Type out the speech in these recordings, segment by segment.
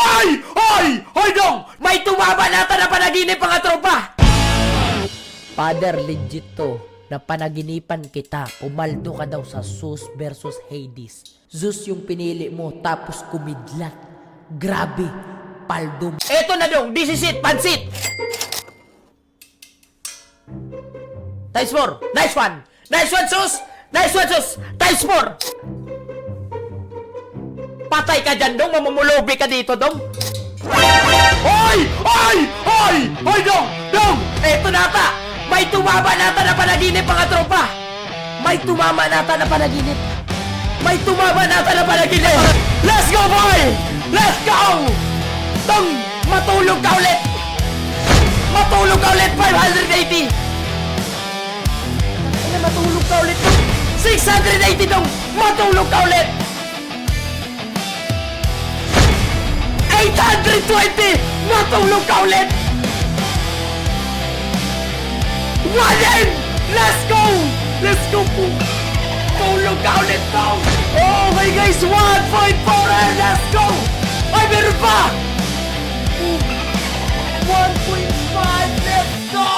Hoy! Hoy! Hoy dong! May tumama nata na panaginip mga tropa! Father, legit to. Napanaginipan kita. Pumaldo ka daw sa Zeus versus Hades. Zeus yung pinili mo, tapos kumidlat. Grabe. Paldo. Eto na dong! This is it! Pansit! Times 4! Nice one! Nice one, Sus! Nice one, Sus! Times 4! Patay ka dyan, dong! Mamumulobi ka dito, dong! Hoy! Hoy! Hoy! Hoy, dong! Dong! Eto nata! May tumama nata na panaginip mga tropa! May tumama nata na panaginip! May tumama nata na panaginip! Let's go, boy! Let's go! Dong! Matulog ka ulit! Matulog ka ulit! 580! Ano, matulog ka ulit, dong! 680, dong! Matulog ka ulit! 820! Matulog ka ulit! 1M! Let's go! Let's go po! Tulog ka ulit, dong! Oh my guys! 1.4M! Let's go! Ay, meron pa! 1.5! Let's go!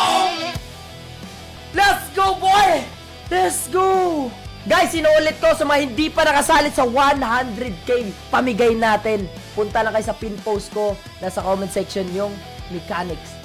Let's go, boy! Let's go! Guys, inuulit ko sa mga hindi pa nakasalit sa 100k pamigay natin. Punta lang kayo sa pin post ko. Nasa comment section yung mechanics.